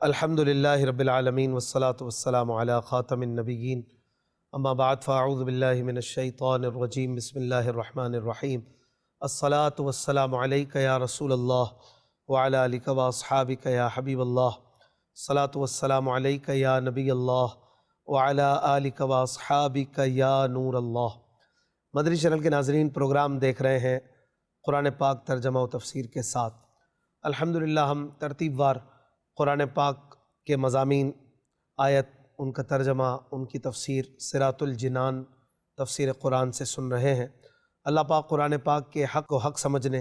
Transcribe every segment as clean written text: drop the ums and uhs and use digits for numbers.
الحمد للہ رب العالمین والصلاة والسلام علی خاتم النبیین اما بعد فاعوذ باللہ من الشیطان الرجیم بسم اللہ الرحمن الرحیم الصلاة والسلام علیک یا رسول اللہ وعلی آلک واصحابک یا حبیب اللہ الصلاة والسلام علیک یا نبی اللہ وعلی آلک واصحابک یا نور اللہ۔ مدنی چینل کے ناظرین، پروگرام دیکھ رہے ہیں قرآن پاک ترجمہ و تفسیر کے ساتھ۔ الحمدللہ ہم ترتیب وار قرآن پاک کے مضامین، آیت، ان کا ترجمہ، ان کی تفسیر، صراط الجنان تفسیر قرآن سے سن رہے ہیں۔ اللہ پاک قرآن پاک کے حق کو حق سمجھنے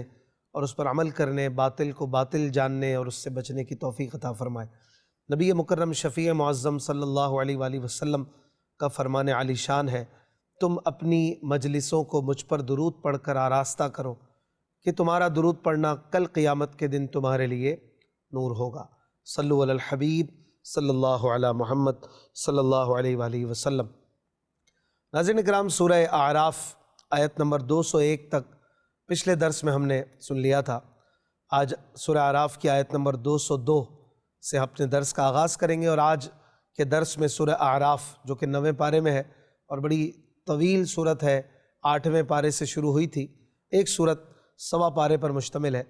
اور اس پر عمل کرنے، باطل کو باطل جاننے اور اس سے بچنے کی توفیق عطا فرمائے۔ نبی مکرم شفیع معظم صلی اللہ علیہ وآلہ وسلم کا فرمان عالی شان ہے، تم اپنی مجلسوں کو مجھ پر درود پڑھ کر آراستہ کرو کہ تمہارا درود پڑھنا کل قیامت کے دن تمہارے لیے نور ہوگا۔ صلو علی الحبیب صلی اللہ علی محمد صلی اللہ علیہ وآلہ وسلم۔ ناظرین کرام، سورہ اعراف آیت نمبر 201 تک پچھلے درس میں ہم نے سن لیا تھا۔ آج سورہ اعراف کی آیت نمبر 202 سے اپنے درس کا آغاز کریں گے، اور آج کے درس میں سورہ اعراف جو کہ 9ویں پارے میں ہے اور بڑی طویل صورت ہے، 8ویں پارے سے شروع ہوئی تھی، ایک صورت 1.25 پارے پر مشتمل ہے،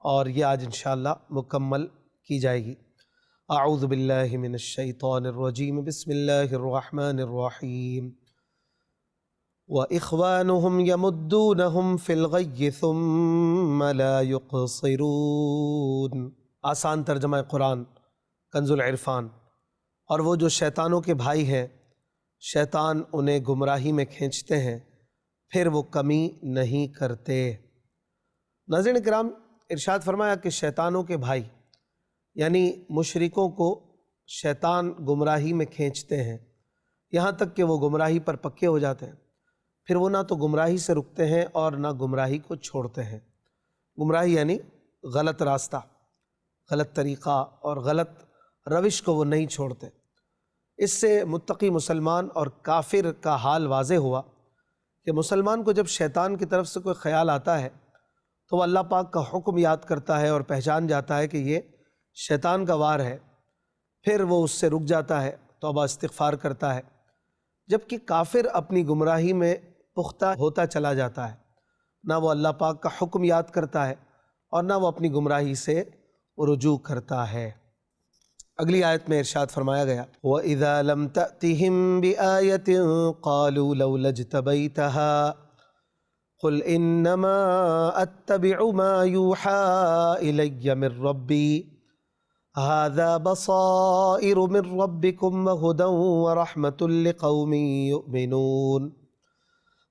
اور یہ آج انشاءاللہ مکمل کی جائے گی۔ اعوذ باللہ من الشیطان الرجیم، بسم اللہ الرحمن الرحیم۔ وَإِخْوَانُهُمْ يَمُدُّونَهُمْ فِي الْغَيِّ ثُمَّ لَا يُقْصِرُونَ۔ آسان ترجمہ قرآن کنز العرفان۔ اور وہ جو شیطانوں کے بھائی ہیں، شیطان انہیں گمراہی میں کھینچتے ہیں، پھر وہ کمی نہیں کرتے۔ ناظرین کرام، ارشاد فرمایا کہ شیطانوں کے بھائی یعنی مشرکوں کو شیطان گمراہی میں کھینچتے ہیں، یہاں تک کہ وہ گمراہی پر پکے ہو جاتے ہیں، پھر وہ نہ تو گمراہی سے رکتے ہیں اور نہ گمراہی کو چھوڑتے ہیں۔ گمراہی یعنی غلط راستہ، غلط طریقہ اور غلط روش کو وہ نہیں چھوڑتے۔ اس سے متقی مسلمان اور کافر کا حال واضح ہوا کہ مسلمان کو جب شیطان کی طرف سے کوئی خیال آتا ہے تو وہ اللہ پاک کا حکم یاد کرتا ہے اور پہچان جاتا ہے کہ یہ شیطان کا وار ہے، پھر وہ اس سے رک جاتا ہے، توبہ استغفار کرتا ہے۔ جبکہ کافر اپنی گمراہی میں پختہ ہوتا چلا جاتا ہے، نہ وہ اللہ پاک کا حکم یاد کرتا ہے اور نہ وہ اپنی گمراہی سے رجوع کرتا ہے۔ اگلی آیت میں ارشاد فرمایا گیا، وَإِذَا لَمْ تَأْتِهِمْ بِآيَةٍ قَالُوا لَوْلَا اجْتَبَيْتَهَا قُلْ إِنَّمَا أَتَّبِعُ مَا يُوحَىٰ إِلَيَّ مِن رَّبِّي هَذَا بَصَائِرُ مِن رَّبِّكُمْ وَهُدًى وَرَحْمَةٌ لِقَوْمٍ يُؤْمِنُونَ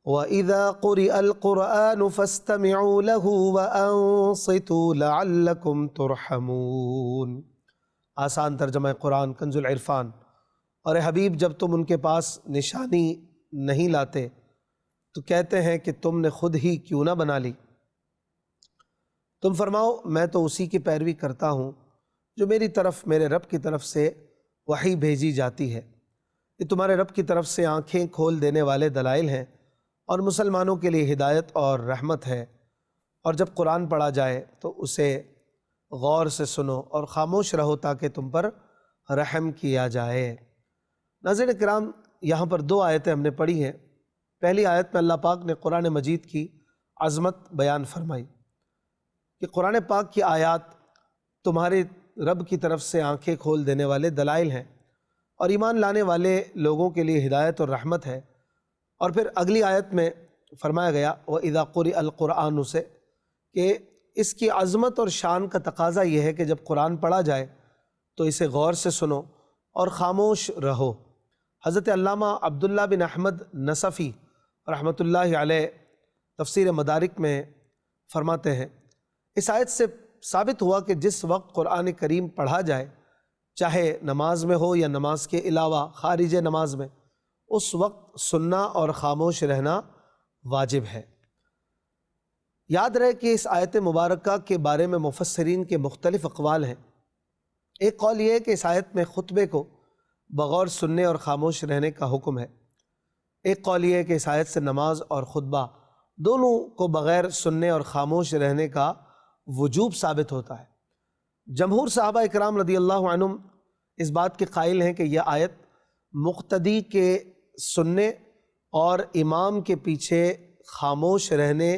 وَإِذَا قُرِئَ الْقُرْآنُ فَاسْتَمِعُوا لَهُ وَأَنصِتُوا لَعَلَّكُمْ تُرْحَمُونَ۔ آسان ترجمہ قرآن کنز العرفان۔ اور اے حبیب، جب تم ان کے پاس نشانی نہیں لاتے تو کہتے ہیں کہ تم نے خود ہی کیوں نہ بنا لی۔ تم فرماؤ، میں تو اسی کی پیروی کرتا ہوں جو میری طرف، میرے رب کی طرف سے وحی بھیجی جاتی ہے۔ یہ تمہارے رب کی طرف سے آنکھیں کھول دینے والے دلائل ہیں اور مسلمانوں کے لیے ہدایت اور رحمت ہے۔ اور جب قرآن پڑھا جائے تو اسے غور سے سنو اور خاموش رہو تاکہ تم پر رحم کیا جائے۔ ناظرین کرام، یہاں پر 2 آیتیں ہم نے پڑھی ہیں۔ پہلی آیت میں اللہ پاک نے قرآن مجید کی عظمت بیان فرمائی کہ قرآن پاک کی آیات تمہارے رب کی طرف سے آنکھیں کھول دینے والے دلائل ہیں اور ایمان لانے والے لوگوں کے لیے ہدایت اور رحمت ہے۔ اور پھر اگلی آیت میں فرمایا گیا، وَإِذَا قُرِئَ الْقُرْآنُ سے، کہ اس کی عظمت اور شان کا تقاضا یہ ہے کہ جب قرآن پڑھا جائے تو اسے غور سے سنو اور خاموش رہو۔ حضرت علامہ عبداللہ بن احمد نصفی رحمۃ اللہ علیہ تفسیر مدارک میں فرماتے ہیں، اس آیت سے ثابت ہوا کہ جس وقت قرآن کریم پڑھا جائے، چاہے نماز میں ہو یا نماز کے علاوہ خارج نماز میں، اس وقت سننا اور خاموش رہنا واجب ہے۔ یاد رہے کہ اس آیت مبارکہ کے بارے میں مفسرین کے مختلف اقوال ہیں۔ ایک قول یہ ہے کہ اس آیت میں خطبے کو بغور سننے اور خاموش رہنے کا حکم ہے۔ ایک قول یہ ہے کہ اس آیت سے نماز اور خطبہ دونوں کو بغیر سننے اور خاموش رہنے کا وجوب ثابت ہوتا ہے۔ جمہور صحابہ اکرام رضی اللہ عنہم اس بات کے قائل ہیں کہ یہ آیت مقتدی کے سننے اور امام کے پیچھے خاموش رہنے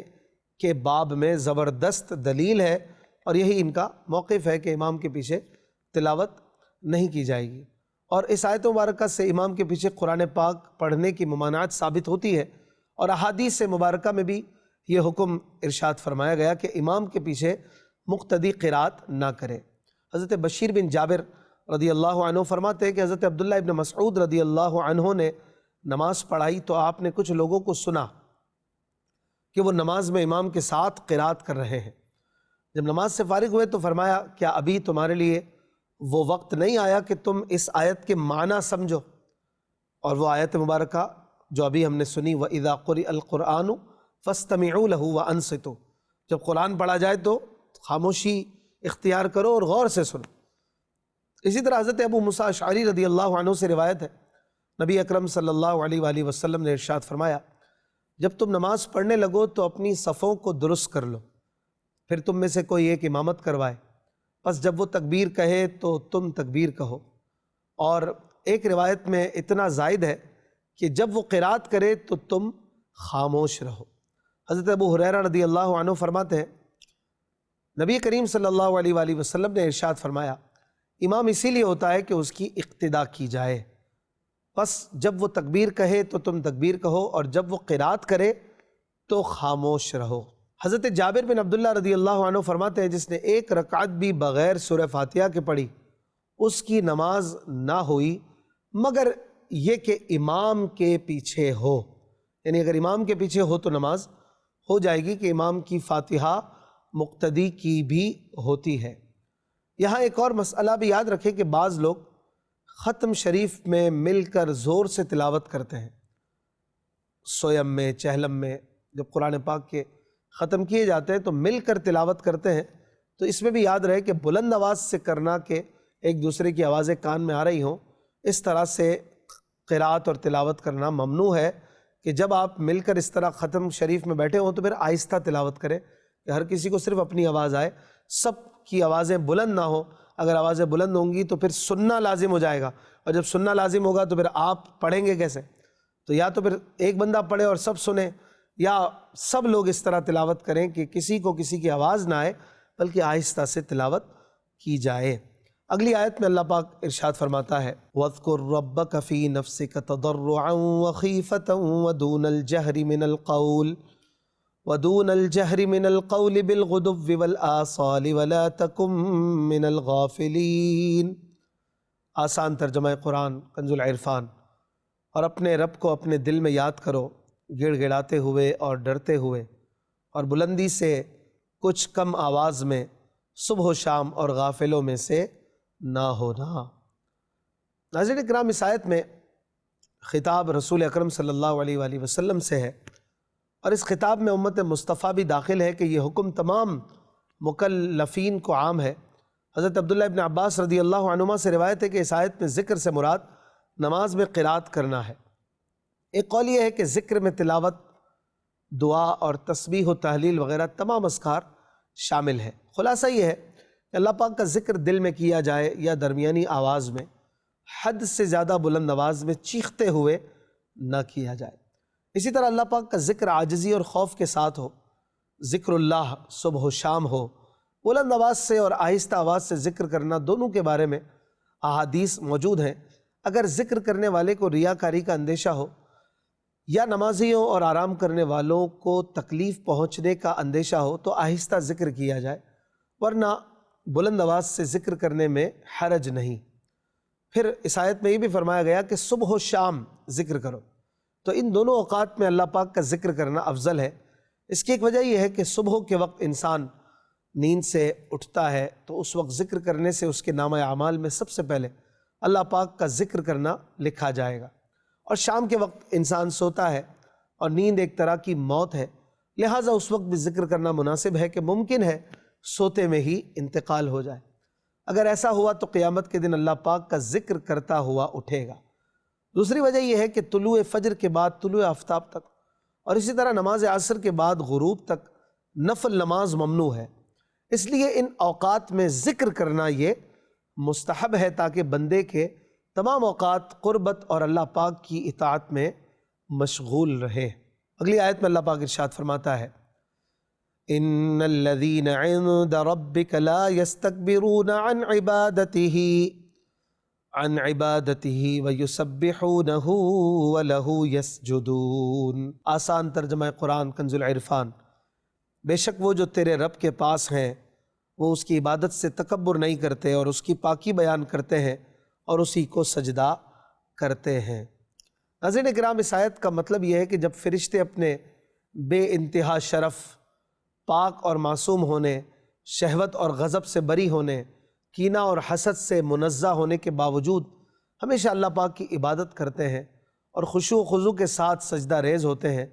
کے باب میں زبردست دلیل ہے، اور یہی ان کا موقف ہے کہ امام کے پیچھے تلاوت نہیں کی جائے گی۔ اور اس آیت مبارکہ سے امام کے پیچھے قرآن پاک پڑھنے کی ممانعت ثابت ہوتی ہے، اور احادیث مبارکہ میں بھی یہ حکم ارشاد فرمایا گیا کہ امام کے پیچھے مقتدی قرات نہ کرے۔ حضرت بشیر بن جابر رضی اللہ عنہ فرماتے ہیں کہ حضرت عبداللہ ابن مسعود رضی اللہ عنہ نے نماز پڑھائی تو آپ نے کچھ لوگوں کو سنا کہ وہ نماز میں امام کے ساتھ قرات کر رہے ہیں۔ جب نماز سے فارغ ہوئے تو فرمایا، کیا ابھی تمہارے لیے وہ وقت نہیں آیا کہ تم اس آیت کے معنی سمجھو؟ اور وہ آیت مبارکہ جو ابھی ہم نے سنی، وَإِذَا قُرِئَ الْقُرْآنُ فَاسْتَمِعُوا لَهُ وَأَنصِتُوا، جب قرآن پڑھا جائے تو خاموشی اختیار کرو اور غور سے سنو۔ اسی طرح حضرت ابو موسیٰ اشعری رضی اللہ عنہ سے روایت ہے، نبی اکرم صلی اللہ علیہ وآلہ وسلم نے ارشاد فرمایا، جب تم نماز پڑھنے لگو تو اپنی صفوں کو درست کر لو، پھر تم میں سے کوئی ایک امامت کروائے، پس جب وہ تکبیر کہے تو تم تکبیر کہو۔ اور ایک روایت میں اتنا زائد ہے کہ جب وہ قرات کرے تو تم خاموش رہو۔ حضرت ابو ہریرہ رضی اللہ عنہ فرماتے ہیں، نبی کریم صلی اللہ علیہ وآلہ وسلم نے ارشاد فرمایا، امام اسی لیے ہوتا ہے کہ اس کی اقتداء کی جائے، پس جب وہ تکبیر کہے تو تم تکبیر کہو، اور جب وہ قرات کرے تو خاموش رہو۔ حضرت جابر بن عبداللہ رضی اللہ عنہ فرماتے ہیں، جس نے ایک رکعت بھی بغیر سورہ فاتحہ کے پڑھی اس کی نماز نہ ہوئی مگر یہ کہ امام کے پیچھے ہو، یعنی اگر امام کے پیچھے ہو تو نماز ہو جائے گی کہ امام کی فاتحہ مقتدی کی بھی ہوتی ہے۔ یہاں ایک اور مسئلہ بھی یاد رکھیں کہ بعض لوگ ختم شریف میں مل کر زور سے تلاوت کرتے ہیں، سویم میں چہلم میں جب قرآن پاک کے ختم کیے جاتے ہیں تو مل کر تلاوت کرتے ہیں، تو اس میں بھی یاد رہے کہ بلند آواز سے کرنا کہ ایک دوسرے کی آوازیں کان میں آ رہی ہوں، اس طرح سے قرات اور تلاوت کرنا ممنوع ہے کہ جب آپ مل کر اس طرح ختم شریف میں بیٹھے ہوں تو پھر آہستہ تلاوت کریں کہ ہر کسی کو صرف اپنی آواز آئے، سب کی آوازیں بلند نہ ہوں۔ اگر آوازیں بلند ہوں گی تو پھر سننا لازم ہو جائے گا، اور جب سننا لازم ہوگا تو پھر آپ پڑھیں گے کیسے؟ تو یا تو پھر ایک بندہ پڑھے اور سب سنیں، یا سب لوگ اس طرح تلاوت کریں کہ کسی کو کسی کی آواز نہ آئے بلکہ آہستہ سے تلاوت کی جائے۔ اگلی آیت میں اللہ پاک ارشاد فرماتا ہے، وَاذْكُرْ رَبَّكَ فِي نَفْسِكَ تَضَرُّعًا وَخِيفَةً وَدُونَ الْجَهْرِ مِنَ الْقَوْلِ بِالْغُدُوِّ وَالْآصَالِ وَلَا تَكُن مِّنَ الْغَافِلِينَ۔ آسان ترجمہ قرآن کنز العرفان۔ اور اپنے رب کو اپنے دل میں یاد کرو، گڑ گڑاتے ہوئے اور ڈرتے ہوئے، اور بلندی سے کچھ کم آواز میں، صبح و شام اور غافلوں میں سے نہ ہونا۔ ناظرین کرام، اس آیت میں خطاب رسول اکرم صلی اللہ علیہ وآلہ وسلم سے ہے، اور اس خطاب میں امت مصطفیٰ بھی داخل ہے کہ یہ حکم تمام مکلفین کو عام ہے۔ حضرت عبداللہ ابن عباس رضی اللہ عنہما سے روایت ہے کہ اس آیت میں ذکر سے مراد نماز میں قرات کرنا ہے۔ ایک قول یہ ہے کہ ذکر میں تلاوت، دعا اور تسبیح و تحلیل وغیرہ تمام اذکار شامل ہے۔ خلاصہ یہ ہے کہ اللہ پاک کا ذکر دل میں کیا جائے یا درمیانی آواز میں، حد سے زیادہ بلند آواز میں چیختے ہوئے نہ کیا جائے۔ اسی طرح اللہ پاک کا ذکر عاجزی اور خوف کے ساتھ ہو، ذکر اللہ صبح و شام ہو، بلند آواز سے اور آہستہ آواز سے ذکر کرنا، دونوں کے بارے میں احادیث موجود ہیں۔ اگر ذکر کرنے والے کو ریاکاری کا اندیشہ ہو یا نمازیوں اور آرام کرنے والوں کو تکلیف پہنچنے کا اندیشہ ہو تو آہستہ ذکر کیا جائے، ورنہ بلند آواز سے ذکر کرنے میں حرج نہیں۔ پھر اس آیت میں یہ بھی فرمایا گیا کہ صبح و شام ذکر کرو، تو ان دونوں اوقات میں اللہ پاک کا ذکر کرنا افضل ہے۔ اس کی ایک وجہ یہ ہے کہ صبح کے وقت انسان نیند سے اٹھتا ہے تو اس وقت ذکر کرنے سے اس کے نامہ اعمال میں سب سے پہلے اللہ پاک کا ذکر کرنا لکھا جائے گا، اور شام کے وقت انسان سوتا ہے اور نیند ایک طرح کی موت ہے، لہٰذا اس وقت بھی ذکر کرنا مناسب ہے کہ ممکن ہے سوتے میں ہی انتقال ہو جائے۔ اگر ایسا ہوا تو قیامت کے دن اللہ پاک کا ذکر کرتا ہوا اٹھے گا۔ دوسری وجہ یہ ہے کہ طلوع فجر کے بعد طلوع آفتاب تک، اور اسی طرح نماز عصر کے بعد غروب تک نفل نماز ممنوع ہے، اس لیے ان اوقات میں ذکر کرنا یہ مستحب ہے تاکہ بندے کے تمام اوقات قربت اور اللہ پاک کی اطاعت میں مشغول رہے۔ اگلی آیت میں اللہ پاک ارشاد فرماتا ہے ان الذین عند ربک لا یستکبرون عن عبادته ویسبحونہ ولہ یسجدون۔ آسان ترجمہ قرآن کنز العرفان۔ بے شک وہ جو تیرے رب کے پاس ہیں وہ اس کی عبادت سے تکبر نہیں کرتے اور اس کی پاکی بیان کرتے ہیں اور اسی کو سجدہ کرتے ہیں۔ ناظرین کرام، اس آیت کا مطلب یہ ہے کہ جب فرشتے اپنے بے انتہا شرف، پاک اور معصوم ہونے، شہوت اور غضب سے بری ہونے، کینہ اور حسد سے منزہ ہونے کے باوجود ہمیشہ اللہ پاک کی عبادت کرتے ہیں اور خشوع و خضوع کے ساتھ سجدہ ریز ہوتے ہیں،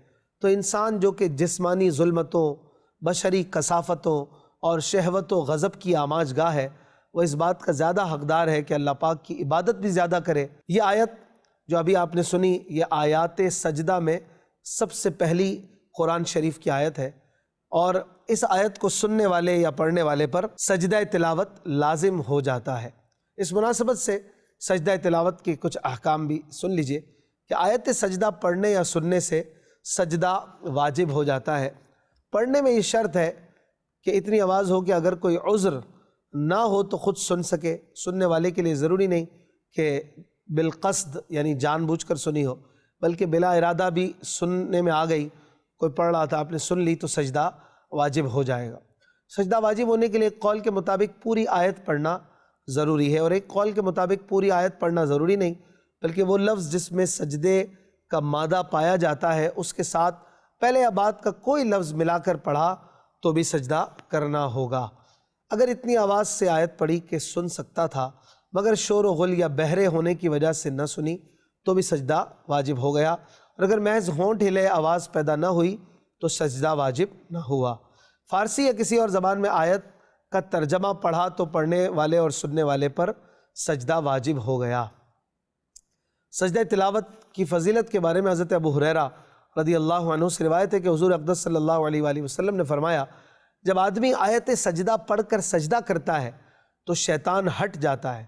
تو انسان جو کہ جسمانی ظلمتوں، بشری کثافتوں اور شہوت و غضب کی آماج گاہ ہے، وہ اس بات کا زیادہ حقدار ہے کہ اللہ پاک کی عبادت بھی زیادہ کرے۔ یہ آیت جو ابھی آپ نے سنی، یہ آیات سجدہ میں سب سے پہلی قرآن شریف کی آیت ہے، اور اس آیت کو سننے والے یا پڑھنے والے پر سجدہ تلاوت لازم ہو جاتا ہے۔ اس مناسبت سے سجدہ تلاوت کے کچھ احکام بھی سن لیجئے کہ آیت سجدہ پڑھنے یا سننے سے سجدہ واجب ہو جاتا ہے۔ پڑھنے میں یہ شرط ہے کہ اتنی آواز ہو کہ اگر کوئی عذر نہ ہو تو خود سن سکے۔ سننے والے کے لیے ضروری نہیں کہ بالقصد یعنی جان بوجھ کر سنی ہو، بلکہ بلا ارادہ بھی سننے میں آ گئی، کوئی پڑھ رہا تھا آپ نے سن لی تو سجدہ واجب ہو جائے گا۔ سجدہ واجب ہونے کے لیے ایک قول کے مطابق پوری آیت پڑھنا ضروری ہے، اور ایک قول کے مطابق پوری آیت پڑھنا ضروری نہیں، بلکہ وہ لفظ جس میں سجدے کا مادہ پایا جاتا ہے اس کے ساتھ پہلے یا بعد کا کوئی لفظ ملا کر پڑھا تو بھی سجدہ کرنا ہوگا۔ اگر اتنی آواز سے آیت پڑھی کہ سن سکتا تھا مگر شور و غل یا بہرے ہونے کی وجہ سے نہ سنی تو بھی سجدہ واجب ہو گیا، اور اگر محض ہونٹ ہلے آواز پیدا نہ ہوئی تو سجدہ واجب نہ ہوا۔ فارسی یا کسی اور زبان میں آیت کا ترجمہ پڑھا تو پڑھنے والے اور سننے والے پر سجدہ واجب ہو گیا۔ سجدہ تلاوت کی فضیلت کے بارے میں حضرت ابو ہریرہ رضی اللہ عنہ سے روایت ہے کہ حضور اقدس صلی اللہ علیہ وآلہ وسلم نے فرمایا، جب آدمی آیت سجدہ پڑھ کر سجدہ کرتا ہے تو شیطان ہٹ جاتا ہے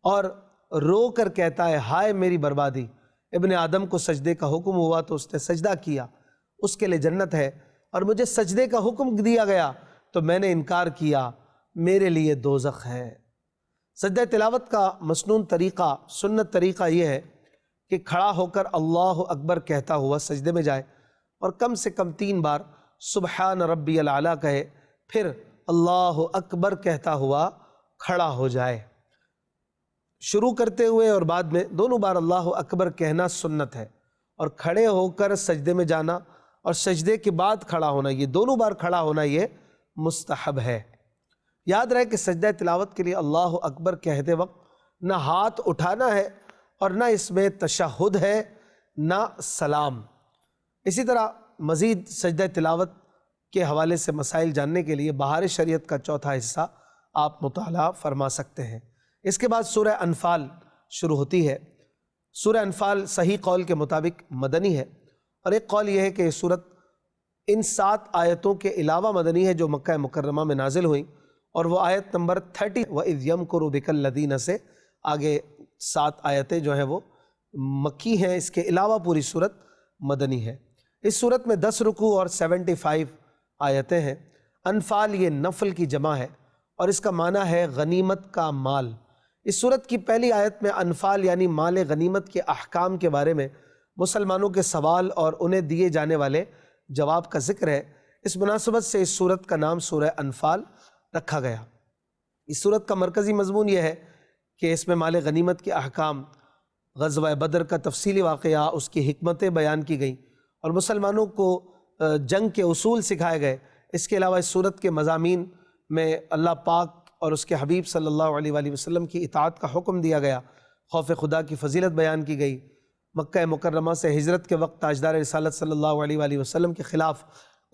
اور رو کر کہتا ہے، ہائے میری بربادی۔ ابن آدم کو سجدے کا حکم ہوا تو اس نے سجدہ کیا، اس کے لیے جنت ہے، اور مجھے سجدے کا حکم دیا گیا تو میں نے انکار کیا، میرے لیے دوزخ ہے۔ سجدہ تلاوت کا مسنون طریقہ، سنت طریقہ یہ ہے کہ کھڑا ہو کر اللہ اکبر کہتا ہوا سجدے میں جائے اور کم سے کم 3 بار سبحان ربی الاعلیٰ کہے، پھر اللہ اکبر کہتا ہوا کھڑا ہو جائے۔ شروع کرتے ہوئے اور بعد میں دونوں بار اللہ اکبر کہنا سنت ہے، اور کھڑے ہو کر سجدے میں جانا اور سجدے کے بعد کھڑا ہونا، یہ دونوں بار کھڑا ہونا یہ مستحب ہے۔ یاد رہے کہ سجدہ تلاوت کے لیے اللہ اکبر کہتے وقت نہ ہاتھ اٹھانا ہے اور نہ اس میں تشہد ہے نہ سلام۔ اسی طرح مزید سجدہ تلاوت کے حوالے سے مسائل جاننے کے لیے بہار شریعت کا چوتھا حصہ آپ مطالعہ فرما سکتے ہیں۔ اس کے بعد سورہ انفال شروع ہوتی ہے۔ سورہ انفال صحیح قول کے مطابق مدنی ہے، اور ایک قول یہ ہے کہ یہ سورت ان 7 آیتوں کے علاوہ مدنی ہے جو مکہ مکرمہ میں نازل ہوئیں، اور وہ آیت نمبر 30 وَإِذْ يَمْكُرُ بِكَ الَّذِينَ سے آگے 7 آیتیں جو ہیں وہ مکی ہیں، اس کے علاوہ پوری سورت مدنی ہے۔ اس سورت میں 10 رکوع اور 75 آیتیں ہیں۔ انفال یہ نفل کی جمع ہے اور اس کا معنی ہے غنیمت کا مال۔ اس سورت کی پہلی آیت میں انفال یعنی مال غنیمت کے احکام کے بارے میں مسلمانوں کے سوال اور انہیں دیے جانے والے جواب کا ذکر ہے۔ اس مناسبت سے اس سورت کا نام سورہ انفال رکھا گیا۔ اس سورت کا مرکزی مضمون یہ ہے کہ اس میں مال غنیمت کے احکام، غزوہ بدر کا تفصیلی واقعہ، اس کی حکمتیں بیان کی گئیں اور مسلمانوں کو جنگ کے اصول سکھائے گئے۔ اس کے علاوہ اس سورت کے مضامین میں اللہ پاک اور اس کے حبیب صلی اللہ علیہ وآلہ وسلم کی اطاعت کا حکم دیا گیا، خوف خدا کی فضیلت بیان کی گئی، مکہ مکرمہ سے ہجرت کے وقت تاجدار رسالت صلی اللہ علیہ وآلہ وسلم کے خلاف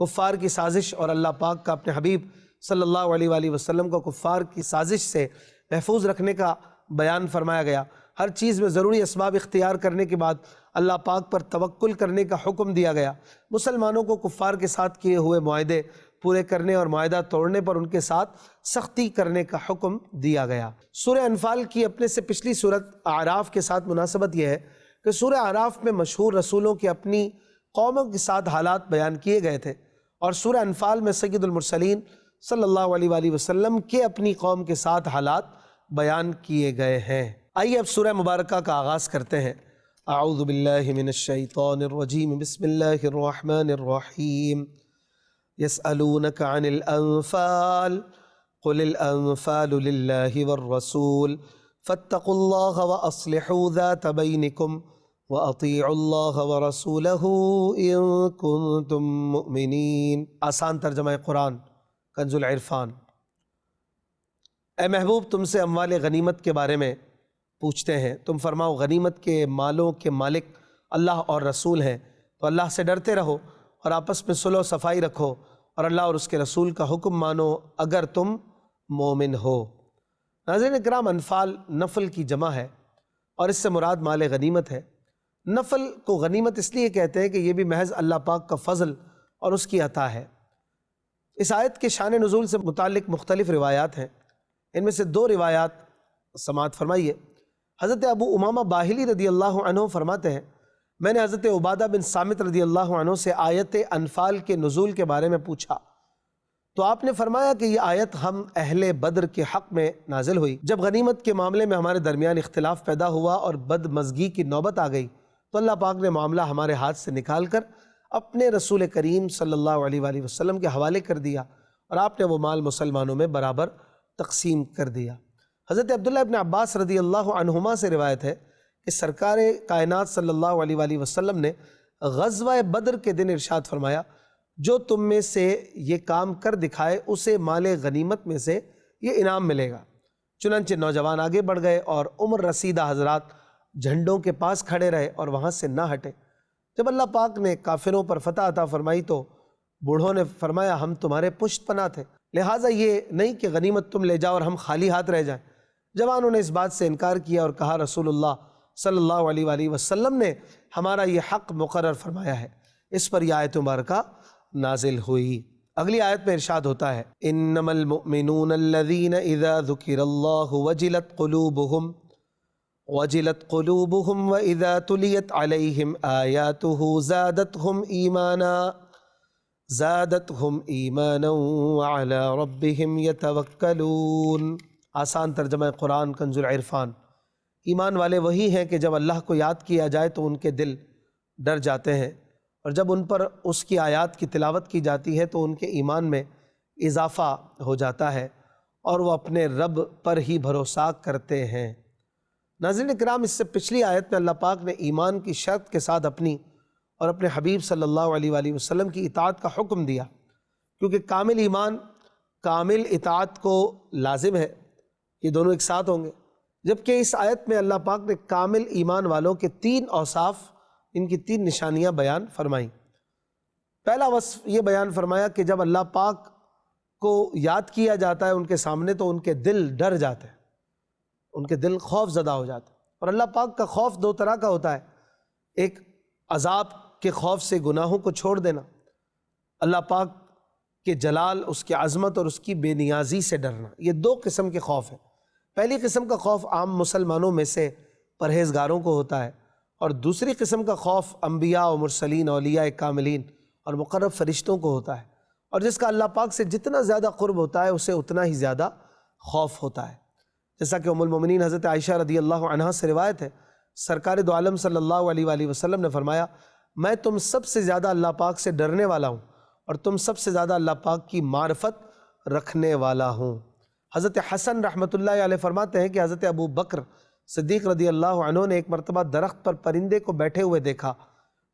کفار کی سازش اور اللہ پاک کا اپنے حبیب صلی اللہ علیہ وآلہ وسلم کو کفار کی سازش سے محفوظ رکھنے کا بیان فرمایا گیا۔ ہر چیز میں ضروری اسباب اختیار کرنے کے بعد اللہ پاک پر توکل کرنے کا حکم دیا گیا۔ مسلمانوں کو کفار کے ساتھ کیے ہوئے معاہدے پورے کرنے اور معاہدہ توڑنے پر ان کے ساتھ سختی کرنے کا حکم دیا گیا۔ سورہ انفال کی اپنے سے پچھلی سورت اعراف کے ساتھ مناسبت یہ ہے کہ سورہ اعراف میں مشہور رسولوں کے اپنی قوموں کے ساتھ حالات بیان کیے گئے تھے، اور سورہ انفال میں سید المرسلین صلی اللہ علیہ وآلہ وسلم کے اپنی قوم کے ساتھ حالات بیان کیے گئے ہیں۔ آئیے اب سورہ مبارکہ کا آغاز کرتے ہیں۔ اعوذ باللہ من الشیطان الرجیم، بسم اللہ الرحمن الرحیم۔ یسألونک عن الانفال قل الانفال للہ والرسول فاتقوا اللہ واصلحوا ذات بینکم وَأَطِيعُوا اللَّهَ وَرَسُولَهُ إِن كُنتُم مُؤْمِنِينَ۔ آسان ترجمہ قرآن کنز العرفان۔ اے محبوب، تم سے اموال غنیمت کے بارے میں پوچھتے ہیں، تم فرماؤ غنیمت کے مالوں کے مالک اللہ اور رسول ہیں، تو اللہ سے ڈرتے رہو اور آپس میں صلح و صفائی رکھو اور اللہ اور اس کے رسول کا حکم مانو اگر تم مومن ہو۔ ناظرین اکرام، انفال نفل کی جمع ہے اور اس سے مراد مال غنیمت ہے۔ نفل کو غنیمت اس لیے کہتے ہیں کہ یہ بھی محض اللہ پاک کا فضل اور اس کی عطا ہے۔ اس آیت کے شان نزول سے متعلق مختلف روایات ہیں، ان میں سے 2 روایات سماعت فرمائیے۔ حضرت ابو امامہ باہلی رضی اللہ عنہ فرماتے ہیں، میں نے حضرت عبادہ بن صامت رضی اللہ عنہ سے آیت انفال کے نزول کے بارے میں پوچھا تو آپ نے فرمایا کہ یہ آیت ہم اہل بدر کے حق میں نازل ہوئی۔ جب غنیمت کے معاملے میں ہمارے درمیان اختلاف پیدا ہوا اور بدمزگی کی نوبت آ گئی تو اللہ پاک نے معاملہ ہمارے ہاتھ سے نکال کر اپنے رسول کریم صلی اللہ علیہ وآلہ وسلم کے حوالے کر دیا اور آپ نے وہ مال مسلمانوں میں برابر تقسیم کر دیا۔ حضرت عبداللہ ابن عباس رضی اللہ عنہما سے روایت ہے کہ سرکار کائنات صلی اللہ علیہ وآلہ وسلم نے غزوہ بدر کے دن ارشاد فرمایا، جو تم میں سے یہ کام کر دکھائے اسے مال غنیمت میں سے یہ انعام ملے گا۔ چنانچہ نوجوان آگے بڑھ گئے اور عمر رسیدہ حضرات جھنڈوں کے پاس کھڑے رہے اور وہاں سے نہ ہٹے۔ جب اللہ پاک نے کافروں پر فتح عطا فرمائی تو بوڑھوں نے فرمایا ہم تمہارے پشت پناہ تھے، لہٰذا یہ نہیں کہ غنیمت تم لے جاؤ اور ہم خالی ہاتھ رہ جائیں۔ جوانوں نے اس بات سے انکار کیا اور کہا رسول اللہ صلی اللہ علیہ وآلہ وسلم نے ہمارا یہ حق مقرر فرمایا ہے۔ اس پر یہ آیت مبارکہ نازل ہوئی۔ اگلی آیت میں ارشاد ہوتا ہے، انما المؤمنون الذین اذا ذکر اللہ وجلت قلوبهم وإذا تليت عليهم آياته زادتهم ایمانا وعلى ربهم يتوکلون۔ آسان ترجمہ قرآن کنز العرفان۔ ایمان والے وہی ہیں کہ جب اللہ کو یاد کیا جائے تو ان کے دل ڈر جاتے ہیں، اور جب ان پر اس کی آیات کی تلاوت کی جاتی ہے تو ان کے ایمان میں اضافہ ہو جاتا ہے اور وہ اپنے رب پر ہی بھروسہ کرتے ہیں۔ ناظرین اکرام، اس سے پچھلی آیت میں اللہ پاک نے ایمان کی شرط کے ساتھ اپنی اور اپنے حبیب صلی اللہ علیہ وآلہ وسلم کی اطاعت کا حکم دیا، کیونکہ کامل ایمان کامل اطاعت کو لازم ہے، یہ دونوں ایک ساتھ ہوں گے۔ جبکہ اس آیت میں اللہ پاک نے کامل ایمان والوں کے 3 اوصاف، ان کی 3 نشانیاں بیان فرمائیں۔ پہلا وصف یہ بیان فرمایا کہ جب اللہ پاک کو یاد کیا جاتا ہے ان کے سامنے تو ان کے دل ڈر جاتے ہیں، ان کے دل خوف زدہ ہو جاتے ہیں۔ اور اللہ پاک کا خوف 2 طرح کا ہوتا ہے، ایک عذاب کے خوف سے گناہوں کو چھوڑ دینا، اللہ پاک کے جلال، اس کی عظمت اور اس کی بے نیازی سے ڈرنا، یہ 2 قسم کے خوف ہیں۔ پہلی قسم کا خوف عام مسلمانوں میں سے پرہیزگاروں کو ہوتا ہے، اور دوسری قسم کا خوف انبیاء و مرسلین، اولیاء کاملین اور مقرب فرشتوں کو ہوتا ہے، اور جس کا اللہ پاک سے جتنا زیادہ قرب ہوتا ہے اسے اتنا ہی زیادہ خوف ہوتا ہے۔ جیسا کہ ام المومنین حضرت عائشہ رضی اللہ عنہا سے روایت ہے، سرکار دو عالم صلی اللہ علیہ وآلہ وسلم نے فرمایا، میں تم سب سے زیادہ اللہ پاک سے ڈرنے والا ہوں اور تم سب سے زیادہ اللہ پاک کی معرفت رکھنے والا ہوں۔ حضرت حسن رحمۃ اللہ علیہ فرماتے ہیں کہ حضرت ابو بکر صدیق رضی اللہ عنہ نے ایک مرتبہ درخت پر پرندے کو بیٹھے ہوئے دیکھا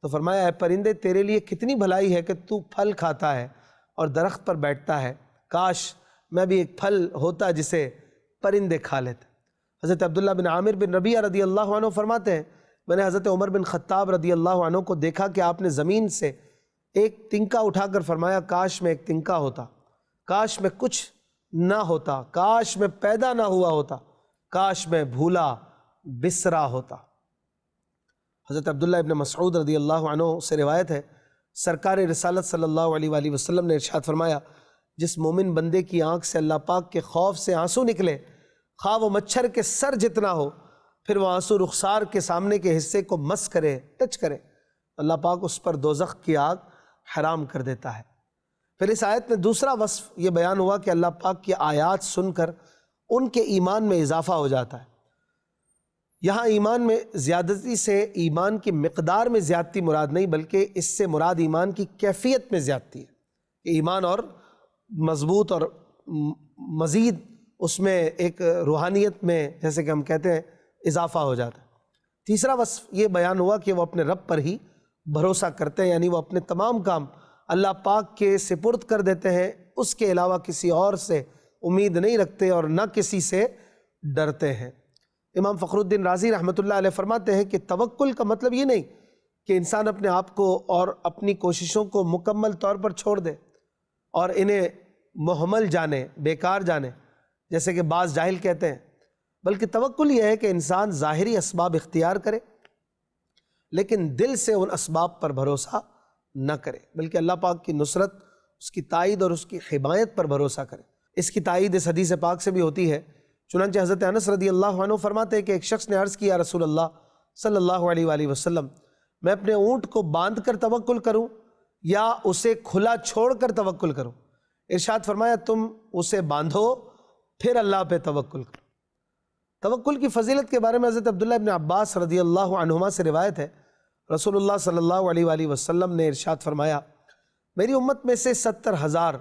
تو فرمایا، اے پرندے، تیرے لیے کتنی بھلائی ہے کہ تو پھل کھاتا ہے اور درخت پر بیٹھتا ہے، کاش میں بھی ایک پھل ہوتا جسے پرندے کھا لیتے۔ حضرت عبداللہ بن عامر بن ربیعہ رضی اللہ عنہ فرماتے ہیں، میں نے حضرت عمر بن خطاب رضی اللہ عنہ کو دیکھا کہ آپ نے زمین سے ایک تنکا اٹھا کر فرمایا، کاش میں ایک تنکا ہوتا، کاش میں کچھ نہ ہوتا، کاش میں پیدا نہ ہوا ہوتا، کاش میں بھولا بسرا ہوتا۔ حضرت عبداللہ ابن مسعود رضی اللہ عنہ سے روایت ہے، سرکار رسالت صلی اللہ علیہ وآلہ وسلم نے ارشاد فرمایا، جس مومن بندے کی آنکھ سے اللہ پاک کے خوف سے آنسو نکلے، خواہ وہ مچھر کے سر جتنا ہو، پھر وہ آنسو رخسار کے سامنے کے حصے کو مس کرے، ٹچ کرے، اللہ پاک اس پر دوزخ کی آگ حرام کر دیتا ہے۔ پھر اس آیت میں دوسرا وصف یہ بیان ہوا کہ اللہ پاک کی آیات سن کر ان کے ایمان میں اضافہ ہو جاتا ہے۔ یہاں ایمان میں زیادتی سے ایمان کی مقدار میں زیادتی مراد نہیں، بلکہ اس سے مراد ایمان کی کیفیت میں زیادتی ہے کہ ایمان اور مضبوط اور مزید اس میں ایک روحانیت میں جیسے کہ ہم کہتے ہیں اضافہ ہو جاتا ہے۔ تیسرا وصف یہ بیان ہوا کہ وہ اپنے رب پر ہی بھروسہ کرتے ہیں، یعنی وہ اپنے تمام کام اللہ پاک کے سپرد کر دیتے ہیں، اس کے علاوہ کسی اور سے امید نہیں رکھتے اور نہ کسی سے ڈرتے ہیں۔ امام فخر الدین رازی رحمۃ اللہ علیہ فرماتے ہیں کہ توکل کا مطلب یہ نہیں کہ انسان اپنے آپ کو اور اپنی کوششوں کو مکمل طور پر چھوڑ دے اور انہیں محمل جانے، بیکار جانے، جیسے کہ بعض جاہل کہتے ہیں، بلکہ توکل یہ ہے کہ انسان ظاہری اسباب اختیار کرے لیکن دل سے ان اسباب پر بھروسہ نہ کرے، بلکہ اللہ پاک کی نصرت، اس کی تائید اور اس کی حمایت پر بھروسہ کرے۔ اس کی تائید اس حدیث پاک سے بھی ہوتی ہے۔ چنانچہ حضرت انس رضی اللہ عنہ فرماتے ہیں کہ ایک شخص نے عرض کیا، رسول اللہ صلی اللہ علیہ وآلہ وسلم، میں اپنے اونٹ کو باندھ کر توکل کروں یا اسے کھلا چھوڑ کر توکل کروں؟ ارشاد فرمایا، تم اسے باندھو پھر اللہ پہ توکل کرو۔ توکل کی فضیلت کے بارے میں حضرت عبداللہ ابن عباس رضی اللہ عنہما سے روایت ہے، رسول اللہ صلی اللہ علیہ وآلہ وسلم نے ارشاد فرمایا، میری امت میں سے 70,000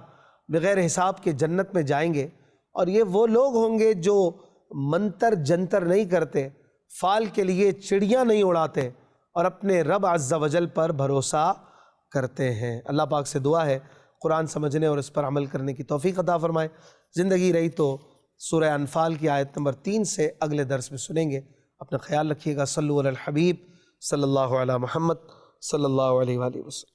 بغیر حساب کے جنت میں جائیں گے، اور یہ وہ لوگ ہوں گے جو منتر جنتر نہیں کرتے، فال کے لیے چڑیاں نہیں اڑاتے اور اپنے رب عز و جل پر بھروسہ کرتے ہیں۔ اللہ پاک سے دعا ہے قرآن سمجھنے اور اس پر عمل کرنے کی توفیق عطا فرمائے۔ زندگی رہی تو سورہ انفال کی آیت نمبر 3 سے اگلے درس میں سنیں گے۔ اپنا خیال رکھیے گا۔ صلو علی الحبیب صلی اللہ علی محمد صلی اللہ علیہ وآلہ وسلم۔